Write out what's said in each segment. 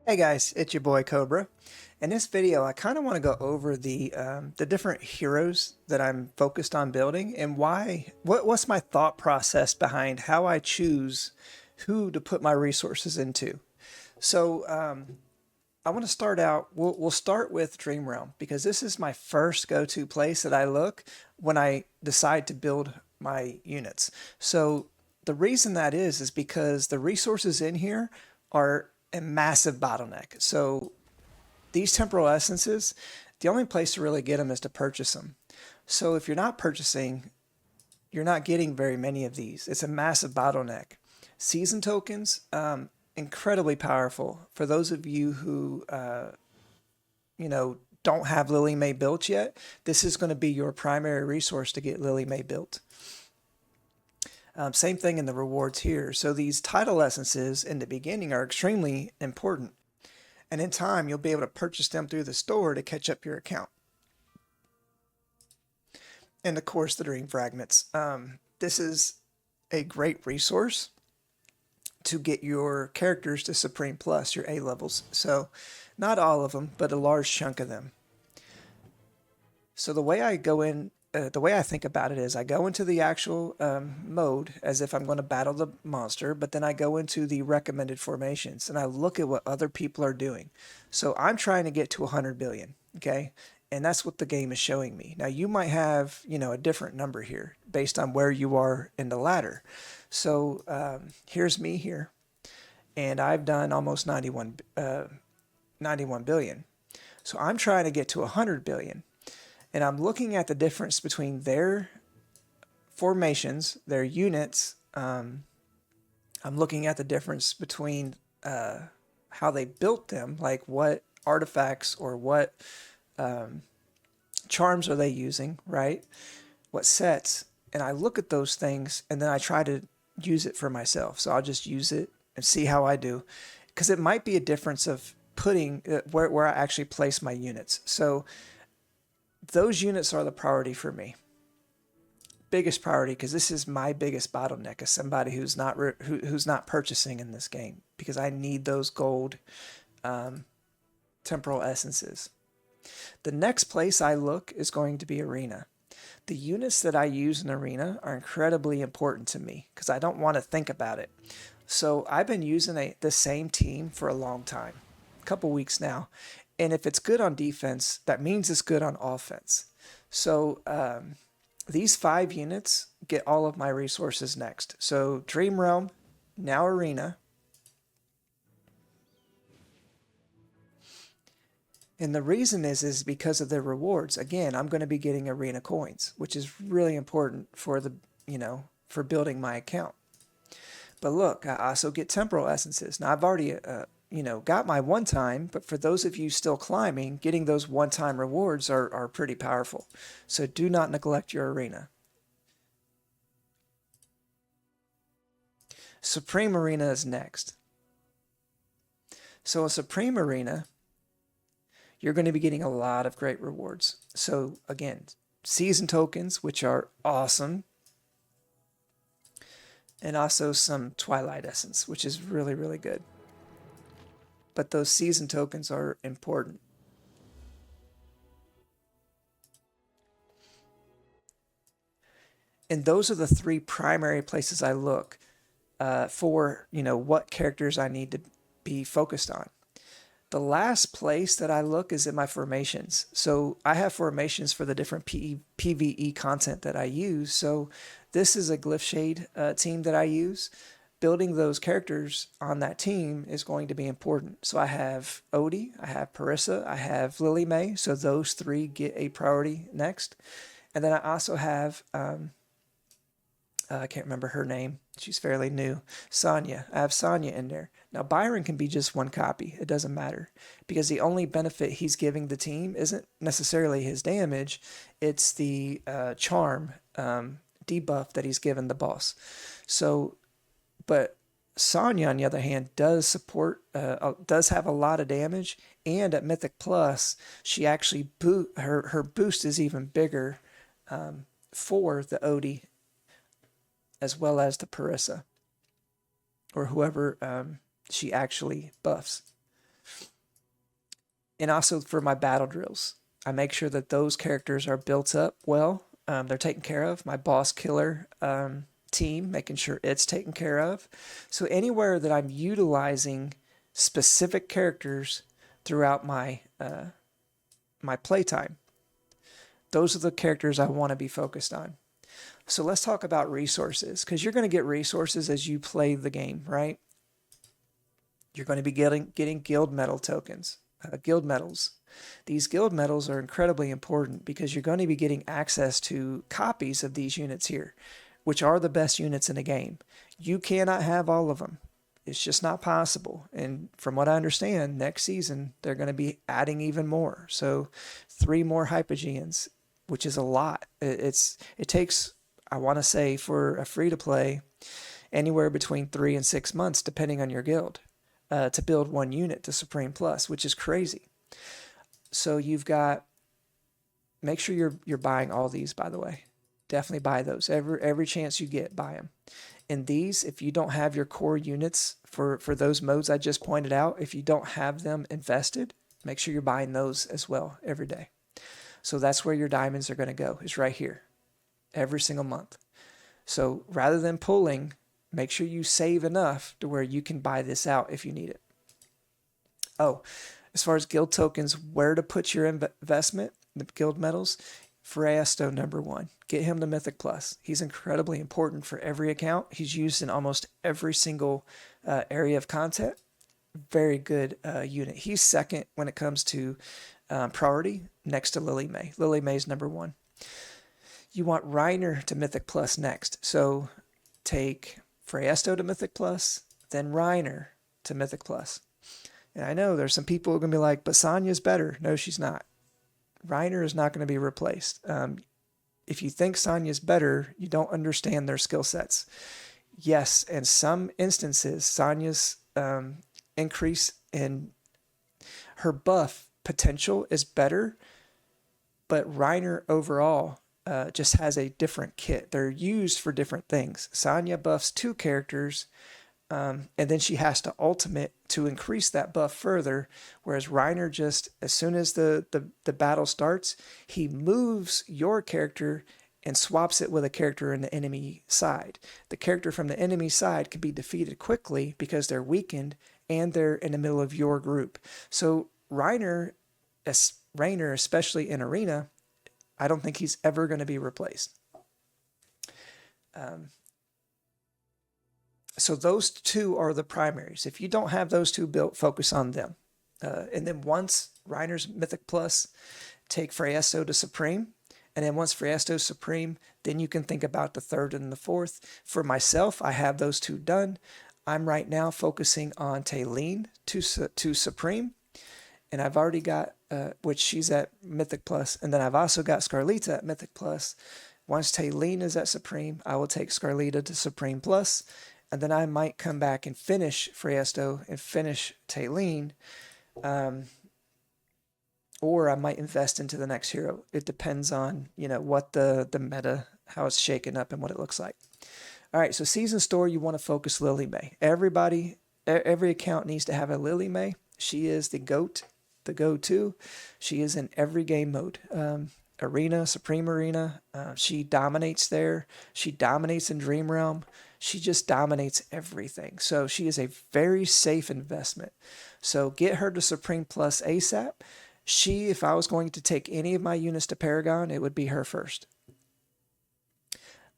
Hey guys, it's your boy Cobra. In this video, I kind of want to go over the different heroes that I'm focused on building and why. What's my thought process behind how I choose who to put my resources into. So I want to start out. We'll start with Dream Realm because this is my first go-to place that I look when I decide to build my units. So the reason that is because the resources in here are a massive bottleneck. So these temporal essences, the only place to really get them is to purchase them. So if you're not purchasing, you're not getting very many of these. It's a massive bottleneck. Season tokens, incredibly powerful for those of you who, don't have Lily May built yet. This is going to be your primary resource to get Lily May built. Same thing in the rewards here. So these title essences in the beginning are extremely important. And in time, you'll be able to purchase them through the store to catch up your account. And of course, the Dream Fragments. This is a great resource to get your characters to Supreme Plus, your A levels. So not all of them, but a large chunk of them. So the way I go in, the way I think about it is I go into the actual mode as if I'm going to battle the monster, but then I go into the recommended formations and I look at what other people are doing. So I'm trying to get to 100 billion, okay? And that's what the game is showing me. Now you might have, a different number here based on where you are in the ladder. So here's me here, and I've done almost 91 billion. So I'm trying to get to 100 billion. And I'm looking at the difference between their formations, their units. I'm looking at the difference between how they built them, like what artifacts or what charms are they using, right? What sets. And I look at those things and then I try to use it for myself. So I'll just use it and see how I do. Because it might be a difference of putting where I actually place my units. So those units are the priority for me. Biggest priority, because this is my biggest bottleneck as somebody who's not purchasing in this game, because I need those gold temporal essences. The next place I look is going to be Arena. The units that I use in Arena are incredibly important to me because I don't want to think about it. So I've been using the same team for a long time, a couple weeks now. And if it's good on defense, that means it's good on offense. So these 5 units get all of my resources next. So Dream Realm, now Arena. And the reason is because of the rewards. Again, I'm going to be getting Arena coins, which is really important for for building my account. But look, I also get temporal essences. Now I've already got my one time, but for those of you still climbing, getting those one-time rewards are pretty powerful. So do not neglect your Arena. Supreme Arena is next. So a Supreme Arena, you're going to be getting a lot of great rewards. So again, season tokens, which are awesome, and also some Twilight Essence, which is really, really good. But those season tokens are important. And those are the 3 primary places I look for, what characters I need to be focused on. The last place that I look is in my formations. So I have formations for the different PvE content that I use. So this is a Glyph Shade team that I use. Building those characters on that team is going to be important. So I have Odie, I have Parissa, I have Lily May. So those 3 get a priority next. And then I also have, I can't remember her name. She's fairly new. Sonya. I have Sonya in there. Now Byron can be just 1 copy. It doesn't matter. Because the only benefit he's giving the team isn't necessarily his damage. It's the charm debuff that he's given the boss. So, but Sonya, on the other hand, does have a lot of damage, and at Mythic Plus, she actually her boost is even bigger for the Odie as well as the Parissa, or whoever she actually buffs. And also for my battle drills, I make sure that those characters are built up well. They're taken care of. My boss killer team, making sure it's taken care of. So anywhere that I'm utilizing specific characters throughout my playtime, those are the characters I want to be focused on. So let's talk about resources, because you're going to get resources as you play the game, right? You're going to be getting guild medal tokens, guild medals. These guild medals are incredibly important because you're going to be getting access to copies of these units here, which are the best units in the game. You cannot have all of them. It's just not possible. And from what I understand, next season, they're going to be adding even more. So 3 more Hypogeans, which is a lot. It takes, I want to say, for a free-to-play, anywhere between 3 and 6 months, depending on your guild, to build 1 unit to Supreme Plus, which is crazy. So you've got, make sure you're buying all these, by the way. Definitely buy those. Every chance you get, buy them. And these, if you don't have your core units for those modes I just pointed out, if you don't have them invested, make sure you're buying those as well every day. So that's where your diamonds are going to go, is right here, every single month. So rather than pulling, make sure you save enough to where you can buy this out if you need it. Oh, as far as guild tokens, where to put your investment, the guild medals, Freyasto #1. Get him to Mythic Plus. He's incredibly important for every account. He's used in almost every single area of content. Very good unit. He's second when it comes to priority, next to Lily May. Lily May's #1. You want Reiner to Mythic Plus next. So take Freyasto to Mythic Plus, then Reiner to Mythic Plus. And I know there's some people who are going to be like, but Sonya's better. No, she's not. Reiner is not going to be replaced. If you think Sonya's better, you don't understand their skill sets. Yes, in some instances, Sonya's increase in her buff potential is better, but Reiner overall just has a different kit. They're used for different things. Sonya buffs 2 characters, and then she has to ultimate to increase that buff further, whereas Reiner just, as soon as the battle starts, he moves your character and swaps it with a character in the enemy side. The character from the enemy side can be defeated quickly because they're weakened and they're in the middle of your group. So Reiner, especially in Arena, I don't think he's ever going to be replaced. So those 2 are the primaries. If you don't have those 2 built, focus on them. And then once Reiner's Mythic Plus, take Freyasto to Supreme. And then once Freyasto's Supreme, then you can think about the 3rd and the 4th. For myself, I have those 2 done. I'm right now focusing on Taylene to Supreme. And I've already got, which she's at Mythic Plus. And then I've also got Scarlita at Mythic Plus. Once Taylene is at Supreme, I will take Scarlita to Supreme Plus. And then I might come back and finish Freyasto and finish Taylene. Or I might invest into the next hero. It depends on, what the meta, how it's shaken up and what it looks like. All right, so Season Store, you want to focus Lily May. Every account needs to have a Lily May. She is the GOAT, the go-to. She is in every game mode. Arena, Supreme Arena, she dominates there. She dominates in Dream Realm. She just dominates everything. So she is a very safe investment. So get her to Supreme Plus ASAP. If I was going to take any of my units to Paragon, it would be her first.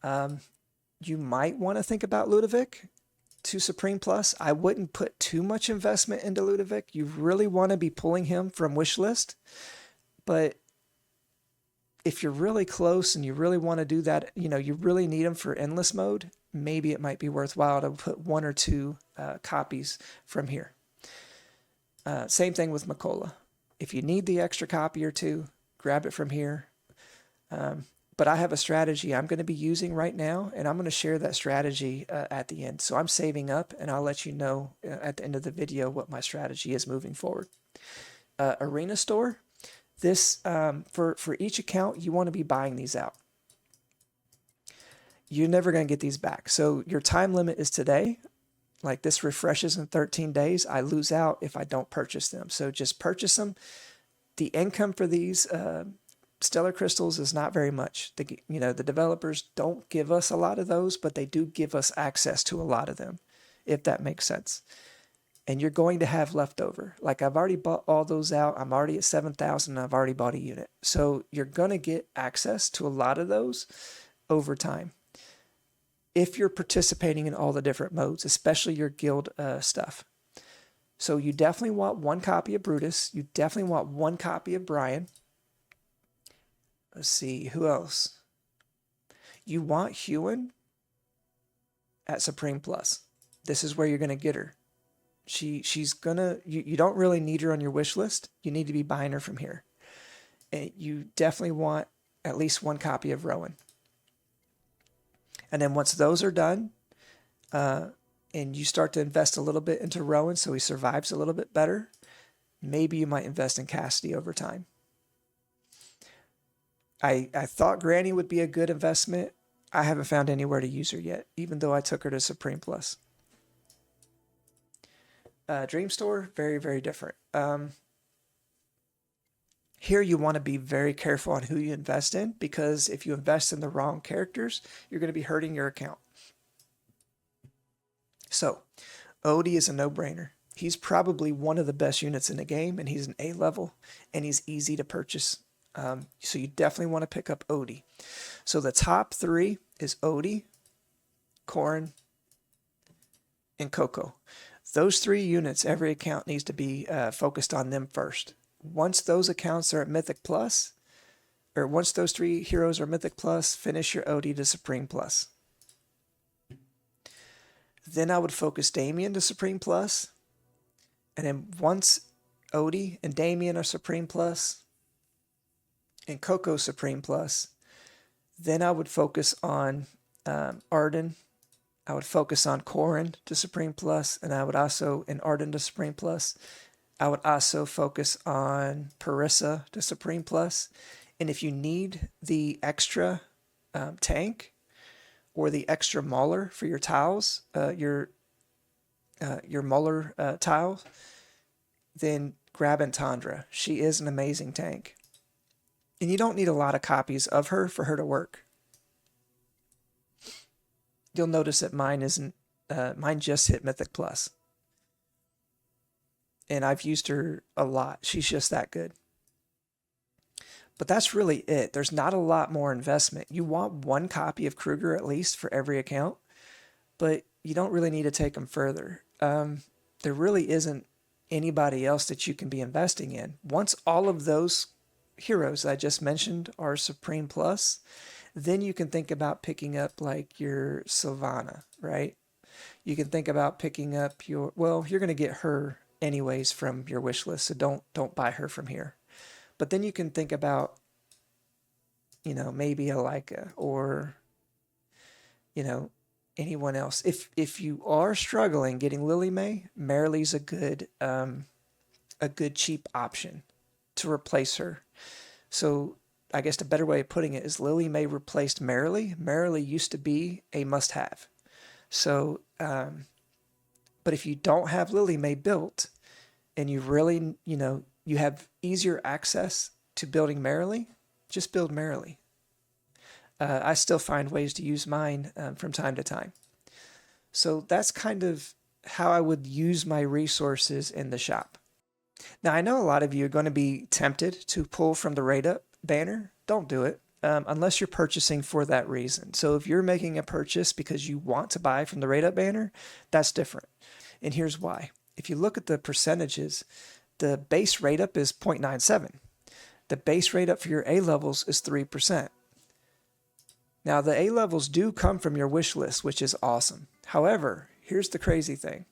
You might want to think about Ludovic to Supreme Plus. I wouldn't put too much investment into Ludovic. You really want to be pulling him from Wishlist. But if you're really close and you really want to do that, you really need him for endless mode, maybe it might be worthwhile to put 1 or 2 copies from here. Same thing with Makola. If you need the extra copy or 2, grab it from here. But I have a strategy I'm going to be using right now, and I'm going to share that strategy at the end. So I'm saving up, and I'll let you know at the end of the video what my strategy is moving forward. Arena Store. This, for each account, you want to be buying these out. You're never going to get these back. So your time limit is today. Like this refreshes in 13 days. I lose out if I don't purchase them. So just purchase them. The income for these stellar crystals is not very much. The developers don't give us a lot of those, but they do give us access to a lot of them, if that makes sense. And you're going to have leftover. Like I've already bought all those out. I'm already at 7,000. I've already bought a unit. So you're going to get access to a lot of those over time, if you're participating in all the different modes, especially your guild stuff. So you definitely want one copy of Brutus. You definitely want one copy of Brian. Let's see, who else? You want Hewin at Supreme Plus. This is where you're going to get her. She's gonna, you don't really need her on your wish list. You need to be buying her from here. And you definitely want at least one copy of Rowan. And then once those are done, and you start to invest a little bit into Rowan so he survives a little bit better, maybe you might invest in Cassidy over time. I thought Granny would be a good investment. I haven't found anywhere to use her yet, even though I took her to Supreme Plus. Dream Store, very, very different. Here you want to be very careful on who you invest in, because if you invest in the wrong characters, you're going to be hurting your account. So, Odie is a no-brainer. He's probably one of the best units in the game, and he's an A level, and he's easy to purchase. So you definitely want to pick up Odie. So the top three is Odie, Corrin, and Coco. Those three units, every account needs to be focused on them first. Once those accounts are at Mythic Plus, or once those three heroes are Mythic Plus, finish your Odie to Supreme Plus. Then I would focus Damien to Supreme Plus. And then once Odie and Damien are Supreme Plus, and Coco Supreme Plus, then I would focus on Arden. I would focus on Corrin to Supreme Plus, and I would also, in Arden to Supreme Plus, I would also focus on Parissa to Supreme Plus. And if you need the extra tank or the extra mauler for your tiles, your mauler tile, then grab Entandra. She is an amazing tank. And you don't need a lot of copies of her for her to work. You'll notice that mine isn't, mine just hit Mythic Plus. And I've used her a lot. She's just that good. But that's really it. There's not a lot more investment. You want one copy of Kruger at least for every account, but you don't really need to take them further. There really isn't anybody else that you can be investing in. Once all of those heroes I just mentioned are Supreme Plus, then you can think about picking up like your Sylvana, right? You can think about picking up your, well, you're going to get her anyways from your wish list, so don't buy her from here. But then you can think about, you know, maybe a Leica or, you know, anyone else. If you are struggling getting Lily May, Marilee's a good cheap option to replace her. So I guess the better way of putting it is Lily May replaced Marilee. Marilee used to be a must-have. So, but if you don't have Lily May built and you really, you know, you have easier access to building Marilee, just build Marilee. I still find ways to use mine from time to time. So that's kind of how I would use my resources in the shop. Now, I know a lot of you are going to be tempted to pull from the Rate Up banner. Don't do it unless you're purchasing for that reason. So if you're making a purchase because you want to buy from the Rate Up banner, that's different. And here's why. If you look at the percentages, the base rate up is 0.97. The base rate up for your A levels is 3%. Now, the A levels do come from your wish list, which is awesome. However, here's the crazy thing.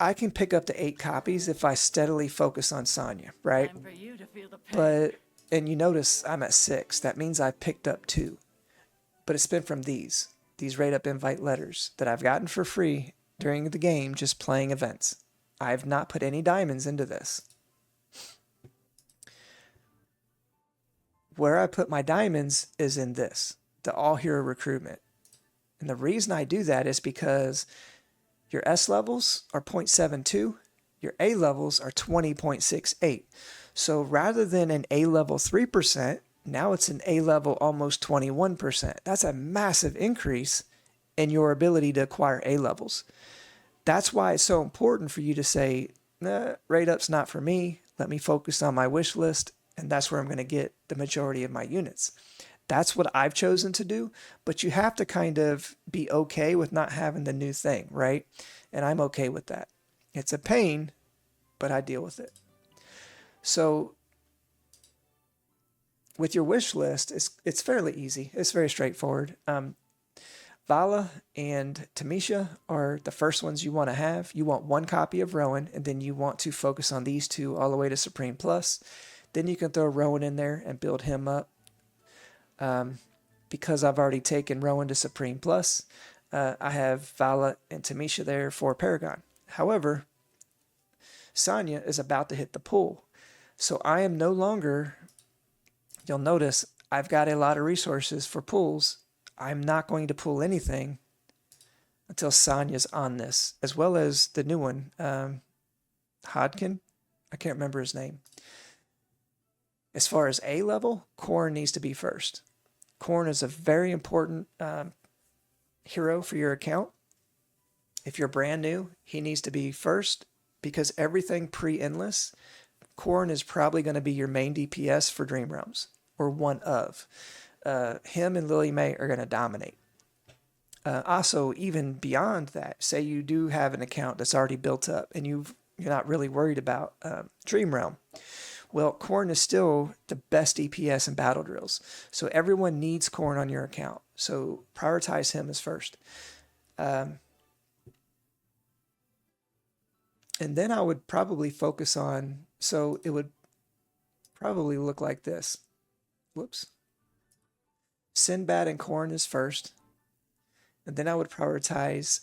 I can pick up to 8 copies if I steadily focus on Sonya, right? But, and you notice I'm at 6. That means I picked up 2. But it's been from these rate up invite letters that I've gotten for free during the game just playing events. I have not put any diamonds into this. Where I put my diamonds is in this, the all hero recruitment. And the reason I do that is because your S levels are 0.72 Your A levels are 20.68. So rather than an A level 3%, now it's an A level almost 21%. That's a massive increase in your ability to acquire A levels. That's why it's so important for you to say, nah, rate up's not for me. Let me focus on my wish list, and that's where I'm going to get the majority of my units. That's what I've chosen to do, but you have to kind of be okay with not having the new thing, right? And I'm okay with that. It's a pain, but I deal with it. So with your wish list, it's fairly easy. It's very straightforward. Vala and Tamisha are the first ones you want to have. You want one copy of Rowan, and then you want to focus on these two all the way to Supreme Plus. Then you can throw Rowan in there and build him up. Because I've already taken Rowan to Supreme Plus, I have Vala and Tamisha there for Paragon. However, Sonya is about to hit the pool. So I am no longer, you'll notice, I've got a lot of resources for pools. I'm not going to pull anything until Sonya's on this, as well as the new one, Hodkin. I can't remember his name. As far as A level, Korn needs to be first. Korn is a very important hero for your account. If you're brand new, he needs to be first because everything pre-endless, Korn is probably going to be your main DPS for Dream Realms, or one of. Him and Lily May are going to dominate. Also, even beyond that, say you do have an account that's already built up and you're not really worried about Dream Realm. Well, Korn is still the best DPS in battle drills. So everyone needs Korn on your account. So prioritize him as first. And then I would probably focus on, so it would probably look like this. Whoops. Sinbad and Korn is first. And then I would prioritize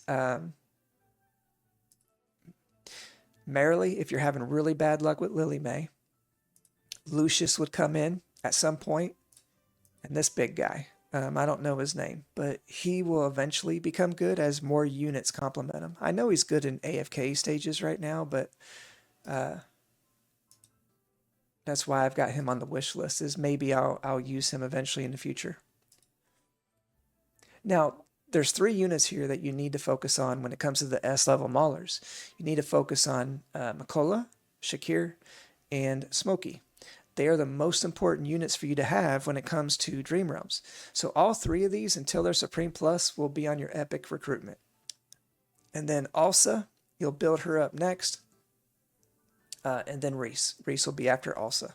Merrily if you're having really bad luck with Lily May. Lucius would come in at some point, and this big guy, I don't know his name, but he will eventually become good as more units complement him. I know he's good in AFK stages right now, but that's why I've got him on the wish list, is maybe I'll use him eventually in the future. Now, there's 3 units here that you need to focus on when it comes to the S-level Maulers. You need to focus on Makola, Shakir, and Smokey. They are the most important units for you to have when it comes to Dream Realms. So all 3 of these, until they're Supreme Plus, will be on your epic recruitment. And then Alsa, you'll build her up next. And then Reese. Reese will be after Alsa.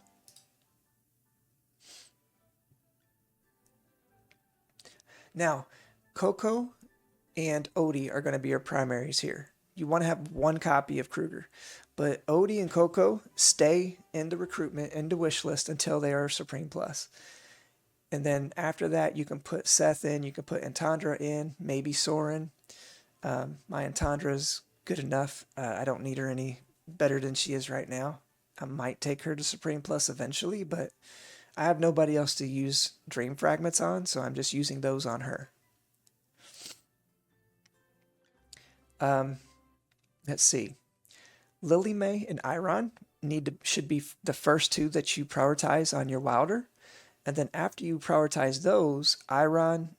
Now, Coco and Odie are going to be your primaries here. You want to have one copy of Kruger. But Odie and Coco stay in the recruitment, in the wish list until they are Supreme Plus. And then after that, you can put Seth in, you can put Antandra in, maybe Soren. My Antandra's good enough. I don't need her any better than she is right now. I might take her to Supreme Plus eventually, but I have nobody else to use Dream Fragments on, so I'm just using those on her. Let's see. Lily May and Iron should be the first 2 that you prioritize on your Wilder. And then after you prioritize those, Iron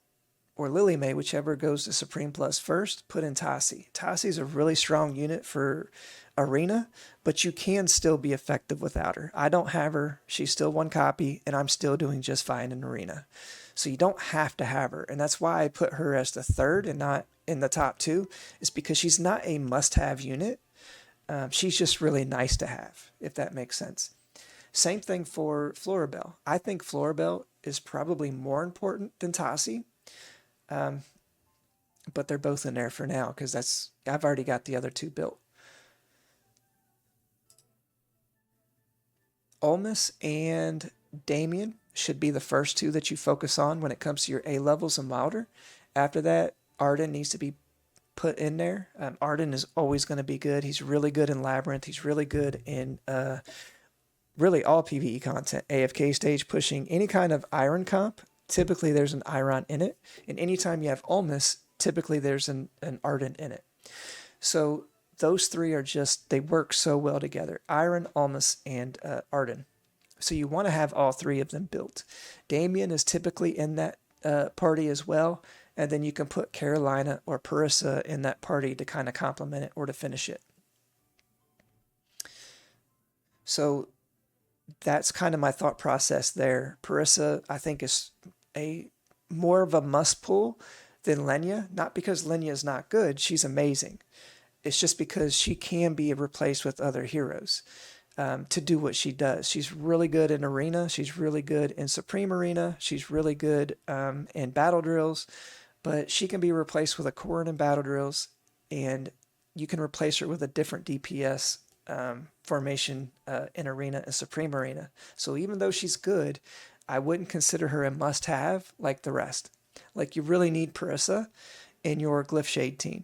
or Lily May, whichever goes to Supreme Plus first, put in Tassi. Tassi is a really strong unit for Arena, but you can still be effective without her. I don't have her. She's still 1 copy, and I'm still doing just fine in Arena. So you don't have to have her. And that's why I put her as the 3rd and not in the top 2, is because she's not a must-have unit. She's just really nice to have, if that makes sense. Same thing for Floribel. I think Floribel is probably more important than Tassi. But they're both in there for now because I've already got the other 2 built. Olmus and Damien should be the first 2 that you focus on when it comes to your A levels and Wilder. After that, Arden needs to be put in there. Arden is always going to be good. He's really good in Labyrinth. He's really good in really all PvE content. AFK stage pushing, any kind of Iron comp, typically there's an Iron in it. And anytime you have Olmus, typically there's an Arden in it. So those three are just, they work so well together. Iron, Almas, and Arden. So you want to have all three of them built. Damien is typically in that party as well. And then you can put Carolina or Parissa in that party to kind of complement it or to finish it. So that's kind of my thought process there. Parissa, I think, is a more of a must pull than Lenya. Not because Lenya is not good. She's amazing. It's just because she can be replaced with other heroes to do what she does. She's really good in Arena. She's really good in Supreme Arena. She's really good in Battle Drills. But she can be replaced with a Corrin in Battle Drills. And you can replace her with a different DPS formation in Arena and Supreme Arena. So even though she's good, I wouldn't consider her a must-have like the rest. Like, you really need Parissa in your Glyph Shade team.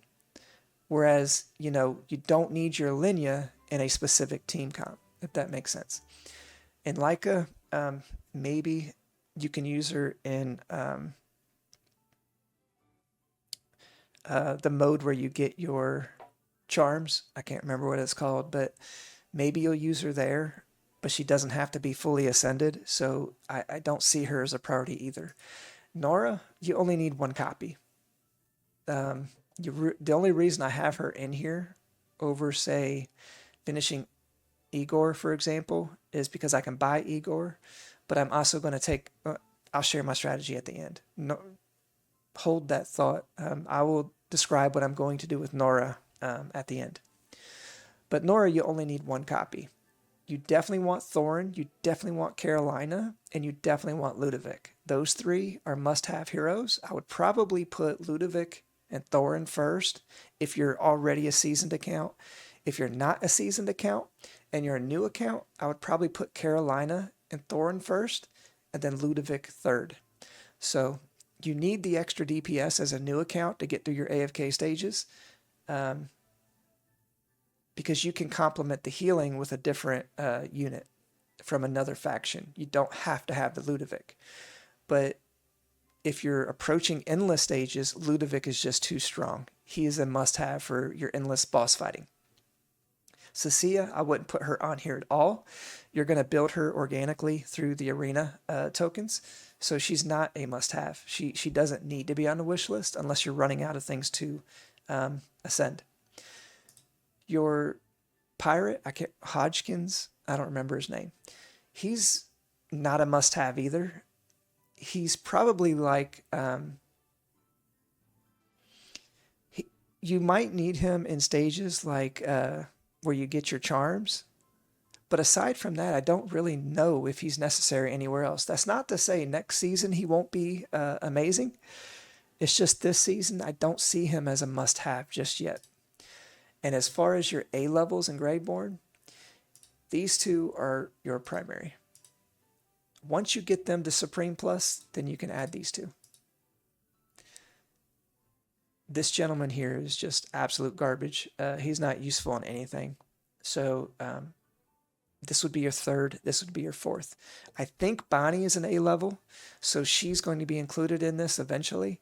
Whereas, you don't need your Lenya in a specific team comp, if that makes sense. And Leica, maybe you can use her in the mode where you get your charms. I can't remember what it's called, but maybe you'll use her there, but she doesn't have to be fully ascended, so I don't see her as a priority either. Nora, you only need one copy. The only reason I have her in here over, say, finishing Igor, for example, is because I can buy Igor, but I'm also going to take, I'll share my strategy at the end. No, hold that thought. I will describe what I'm going to do with Nora at the end. But Nora, you only need one copy. You definitely want Thorin, you definitely want Carolina, and you definitely want Ludovic. Those three are must-have heroes. I would probably put Ludovic and Thorin first if you're already a seasoned account. If you're not a seasoned account and you're a new account, I would probably put Carolina and Thorin first and then Ludovic third. So you need the extra DPS as a new account to get through your AFK stages, because you can complement the healing with a different unit from another faction. You don't have to have the Ludovic. But if you're approaching endless stages, Ludovic is just too strong. He is a must-have for your endless boss fighting. Cecilia, I wouldn't put her on here at all. You're going to build her organically through the arena tokens, so she's not a must-have. She doesn't need to be on the wish list unless you're running out of things to ascend. Your pirate, Hodgkins, I don't remember his name. He's not a must-have either. He's probably like, you might need him in stages like where you get your charms. But aside from that, I don't really know if he's necessary anywhere else. That's not to say next season he won't be amazing. It's just this season, I don't see him as a must-have just yet. And as far as your A levels in Graveborn, these two are your primary. Once you get them to Supreme Plus, then you can add these two. This gentleman here is just absolute garbage. He's not useful on anything. So this would be your third. This would be your fourth. I think Bonnie is an A level, so she's going to be included in this eventually,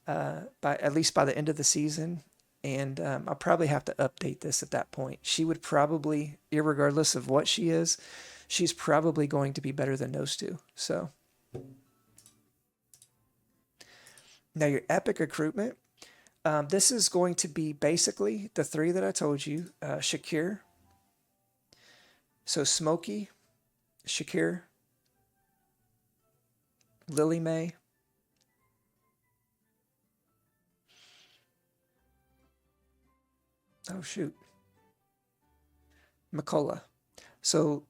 at least by the end of the season. And I'll probably have to update this at that point. She would probably, irregardless of what she is, she's probably going to be better than those two. So now your epic recruitment. This is going to be basically the three that I told you. Shakir. So Smokey, Shakir, Lily May, oh shoot, Makola. So,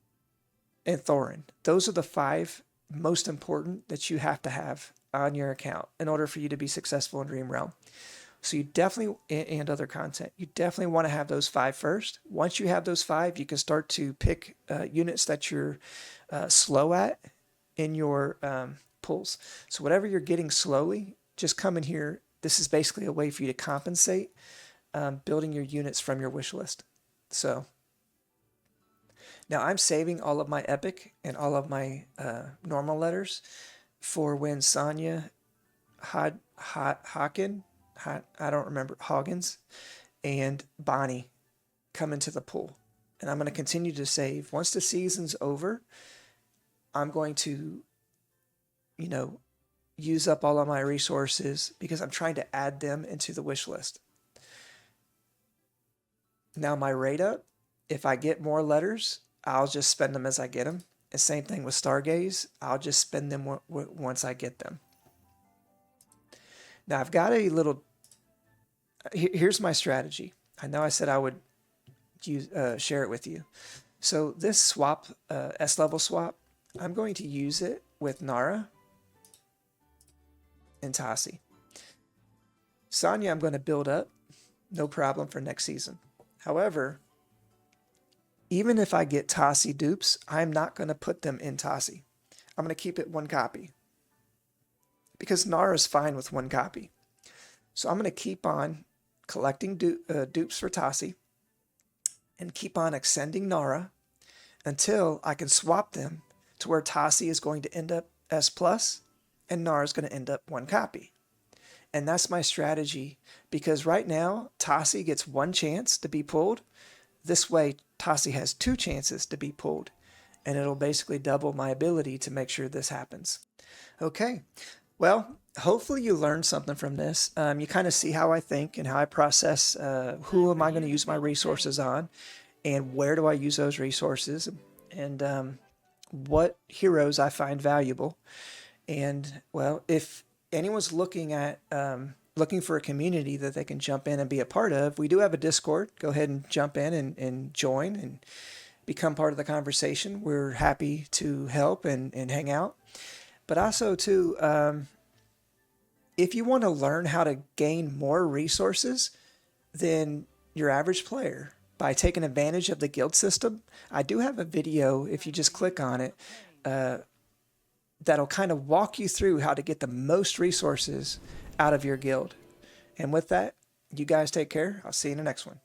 and Thorin. Those are the five most important that you have to have on your account in order for you to be successful in Dream Realm. So you definitely, and other content, you definitely want to have those five first. Once you have those five, you can start to pick units that you're slow at in your pulls. So whatever you're getting slowly, just come in here. This is basically a way for you to compensate building your units from your wish list. So now I'm saving all of my epic and all of my normal letters for when Sonya Hawkins, I don't remember, Hoggins, and Bonnie come into the pool. And I'm going to continue to save. Once the season's over, I'm going to, you know, use up all of my resources because I'm trying to add them into the wish list. Now my rate up, if I get more letters, I'll just spend them as I get them. And same thing with Stargaze, I'll just spend them once I get them. Now I've got a little, here's my strategy. I know I said I would share it with you. So this swap, S-level swap, I'm going to use it with Nara and Tassi. Sonya I'm going to build up, no problem for next season. However, even if I get Tassi dupes, I'm not going to put them in Tassi. I'm going to keep it one copy because Nara's fine with one copy. So I'm going to keep on collecting dupes for Tassi and keep on extending Nara until I can swap them to where Tassi is going to end up S plus and Nara is going to end up one copy. And that's my strategy because right now Tassi gets one chance to be pulled. This way Tassi has two chances to be pulled, and it'll basically double my ability to make sure this happens. Okay, well, hopefully you learned something from this. You kind of see how I think and how I process who am I going to use my resources on and where do I use those resources and what heroes I find valuable. And well, if anyone's looking at looking for a community that they can jump in and be a part of, we do have a Discord. Go ahead and jump in and join and become part of the conversation. We're happy to help and hang out. But also too, if you want to learn how to gain more resources than your average player by taking advantage of the guild system, I do have a video, if you just click on it, that'll kind of walk you through how to get the most resources out of your guild. And with that, you guys take care. I'll see you in the next one.